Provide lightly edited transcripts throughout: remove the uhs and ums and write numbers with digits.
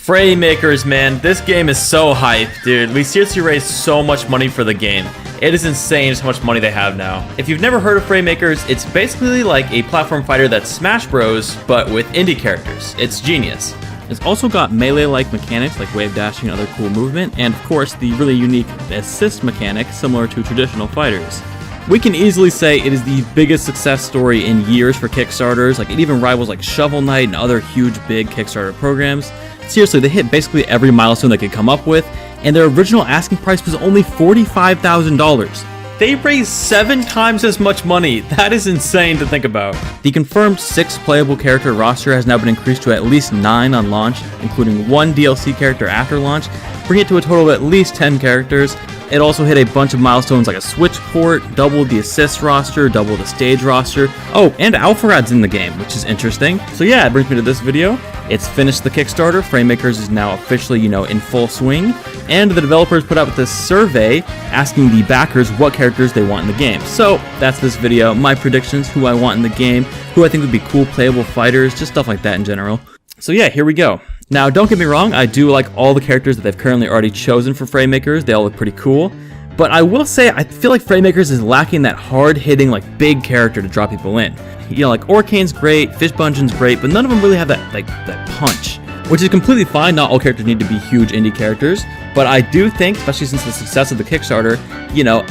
Fraymakers, man, this game is so hype, dude. We seriously raised so much money for the game. It is insane just how much money they have now. If you've never heard of Fraymakers, it's basically like a platform fighter that's Smash Bros, but with indie characters. It's genius. It's also got melee-like mechanics like wave dashing and other cool movement, and of course the really unique assist mechanic similar to traditional fighters. We can easily say it is the biggest success story in years for Kickstarters. Like, it even rivals like Shovel Knight and other huge big Kickstarter programs. Seriously, they hit basically every milestone they could come up with, and their original asking price was only $45,000. They raised 7 times as much money. That is insane to think about. The confirmed 6 playable character roster has now been increased to at least 9 on launch, including 1 DLC character after launch, bringing it to a total of at least 10 characters. It also hit a bunch of milestones like a Switch port, doubled the assist roster, doubled the stage roster. Oh, and Alpharad's in the game, which is interesting. So yeah, it brings me to this video. It's finished the Kickstarter. Fraymakers is now officially, in full swing. And the developers put out this survey asking the backers what characters they want in the game. So that's this video, my predictions, who I want in the game, who I think would be cool playable fighters, just stuff like that in general. So yeah, here we go. Now, don't get me wrong, I do like all the characters that they've currently already chosen for Fraymakers. They all look pretty cool. But I will say, I feel like Fraymakers is lacking that hard-hitting, big character to draw people in. Like Orcane's great, Fish Bungeon's great, but none of them really have that punch. Which is completely fine, not all characters need to be huge indie characters. But I do think, especially since the success of the Kickstarter,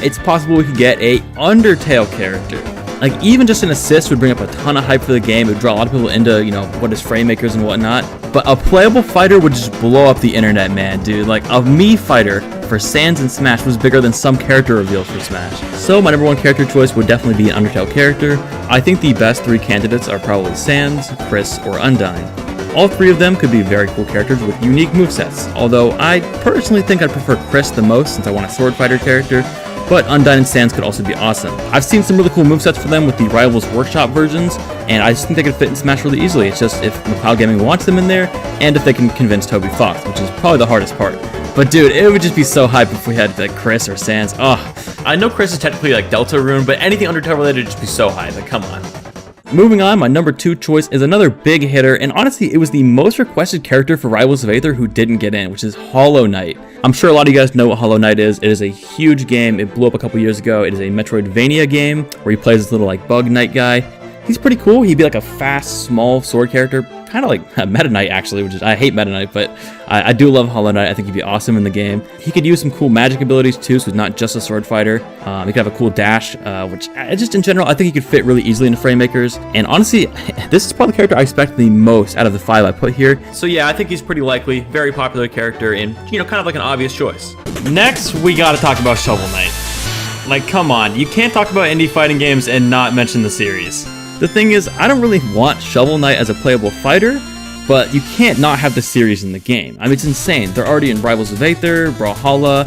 it's possible we could get a Undertale character. Even just an assist would bring up a ton of hype for the game. It would draw a lot of people into, what is Fraymakers and whatnot. But a playable fighter would just blow up the internet, man, dude. A Mii fighter for Sans and Smash was bigger than some character reveals for Smash. So my number 1 character choice would definitely be an Undertale character. I think the best 3 candidates are probably Sans, Chris, or Undyne. All 3 of them could be very cool characters with unique movesets, although I personally think I'd prefer Chris the most since I want a sword fighter character. But Undyne and Sans could also be awesome. I've seen some really cool movesets for them with the Rivals Workshop versions, and I just think they could fit in Smash really easily. It's just if McCloud Gaming wants them in there, and if they can convince Toby Fox, which is probably the hardest part. But dude, it would just be so hype if we had Chris or Sans. I know Chris is technically Delta Rune, but anything Undertale related would just be so hype. Come on. Moving on, my number 2 choice is another big hitter, and honestly, it was the most requested character for Rivals of Aether who didn't get in, which is Hollow Knight. I'm sure a lot of you guys know what Hollow Knight is. It is a huge game. It blew up a couple years ago. It is a Metroidvania game where he plays this little bug knight guy. He's pretty cool. He'd be a fast, small sword character, kind of like Meta Knight actually, which is, I hate Meta Knight, but I do love Hollow Knight. I think he'd be awesome in the game. He could use some cool magic abilities too, so he's not just a sword fighter. He could have a cool dash, which just in general, I think he could fit really easily into Fraymakers. And honestly, this is probably the character I expect the most out of the 5 I put here. So yeah, I think he's pretty likely, very popular character, and kind of like an obvious choice. Next, we gotta talk about Shovel Knight. Come on, you can't talk about indie fighting games and not mention the series. The thing is, I don't really want Shovel Knight as a playable fighter, but you can't not have the series in the game. It's insane. They're already in Rivals of Aether, Brawlhalla.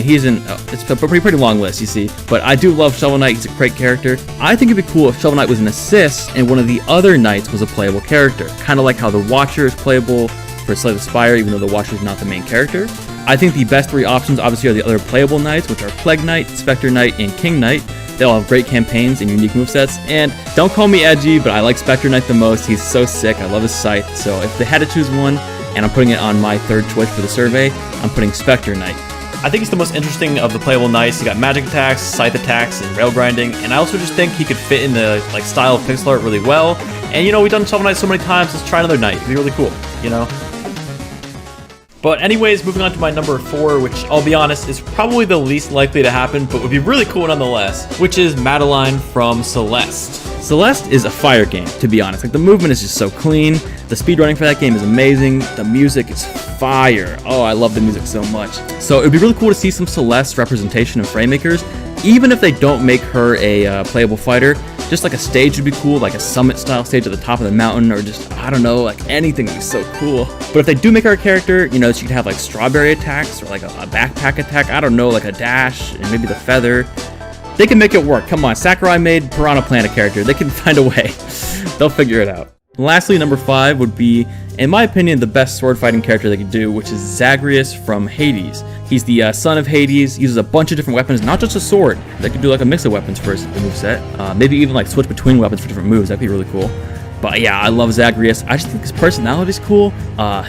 He's in, it's a pretty long list, you see. But I do love Shovel Knight. He's a great character. I think it'd be cool if Shovel Knight was an assist and one of the other knights was a playable character. Kind of like how the Watcher is playable for Slay the Spire, even though the Watcher is not the main character. I think the best 3 options obviously are the other playable knights, which are Plague Knight, Spectre Knight, and King Knight. They all have great campaigns and unique movesets, and don't call me edgy, but I like Spectre Knight the most. He's so sick. I love his scythe, so if they had to choose one, and I'm putting it on my 3rd choice for the survey, I'm putting Spectre Knight. I think he's the most interesting of the playable knights. He got magic attacks, scythe attacks, and rail grinding, and I also just think he could fit in the style of pixel art really well. And we've done Shovel Knight so many times, let's try another knight. It'd be really cool, But anyways, moving on to my number 4, which I'll be honest is probably the least likely to happen, but would be really cool nonetheless, which is Madeline from Celeste. Celeste is a fire game, to be honest. The movement is just so clean. The speedrunning for that game is amazing. The music is fire. Oh, I love the music so much. So it would be really cool to see some Celeste representation in Fraymakers, even if they don't make her a playable fighter. Just a stage would be cool, like a summit style stage at the top of the mountain, or just, I don't know, anything would be so cool. But if they do make her a character, she could have strawberry attacks, or a backpack attack, I don't know, a dash, and maybe the feather. They can make it work. Come on, Sakurai made Piranha Plant a character. They can find a way. They'll figure it out. Lastly, number 5 would be, in my opinion, the best sword fighting character they could do, which is Zagreus from Hades. He's the son of Hades, uses a bunch of different weapons, not just a sword. They could do a mix of weapons for his moveset. Maybe even switch between weapons for different moves, that'd be really cool. But yeah, I love Zagreus. I just think his personality's cool.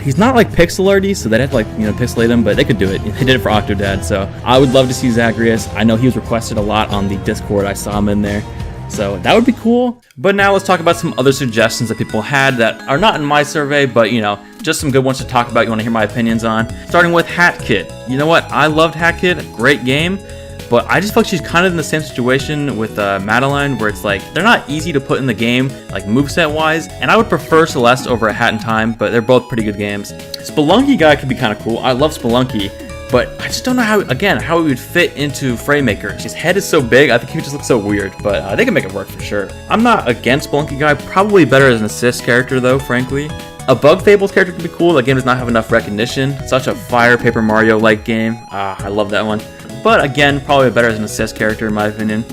He's not like pixel arty, so they'd have to like, you know, pixelate him, but they could do it. They did it for Octodad, so I would love to see Zagreus. I know he was requested a lot on the Discord. I saw him in there. So that would be cool. But now let's talk about some other suggestions that people had that are not in my survey, but you know, just some good ones to talk about. You want to hear my opinions on. Starting with Hat Kit. You know what? I loved Hat Kit. Great game. But I just feel like she's kind of in the same situation with Madeline, where it's like they're not easy to put in the game, like moveset wise. And I would prefer Celeste over a Hat in Time, but they're both pretty good games. Spelunky guy could be kind of cool. I love Spelunky, but I just don't know how he would fit into Framemaker. His head is so big, I think he would just look so weird, but they can make it work for sure. I'm not against Spelunky guy, probably better as an assist character though, frankly. A Bug Fables character could be cool. That game does not have enough recognition. Such a fire Paper Mario-like game. I love that one. But again, probably better as an assist character in my opinion.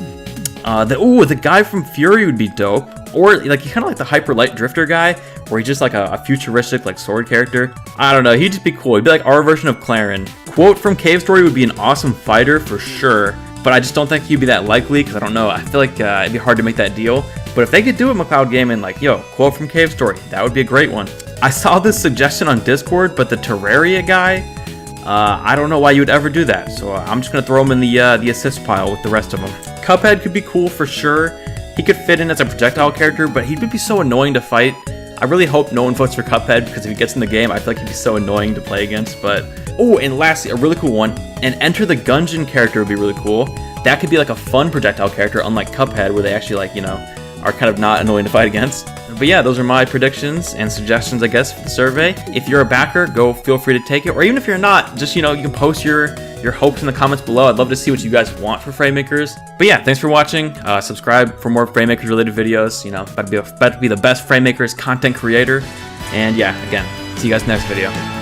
The guy from Fury would be dope. Or like he's kind of like the Hyper Light Drifter guy, where he's just like a futuristic like sword character. I don't know, he'd just be cool. He'd be like our version of Clarin. Quote from Cave Story would be an awesome fighter for sure, but I just don't think he'd be that likely because I don't know. I feel like it'd be hard to make that deal. But if they could do it, McCloud Gaming, like, yo, Quote from Cave Story, that would be a great one. I saw this suggestion on Discord, but the Terraria guy, I don't know why you would ever do that, so I'm just gonna throw him in the assist pile with the rest of them. Cuphead could be cool for sure. He could fit in as a projectile character, but he would be so annoying to fight. I really hope no one votes for Cuphead, because if he gets in the game, I feel like he'd be so annoying to play against. But oh, and lastly, a really cool one, an Enter the Gungeon character would be really cool. That could be like a fun projectile character, unlike Cuphead, where they actually like, you know, are kind of not annoying to fight against. But yeah, those are my predictions and suggestions, I guess, for the survey. If you're a backer, feel free to take it. Or even if you're not, just, you know, you can post your hopes in the comments below. I'd love to see what you guys want for Framemakers. But yeah, thanks for watching. Subscribe for more Framemakers related videos. You know, about to be the best Framemakers content creator. And yeah, again, see you guys next video.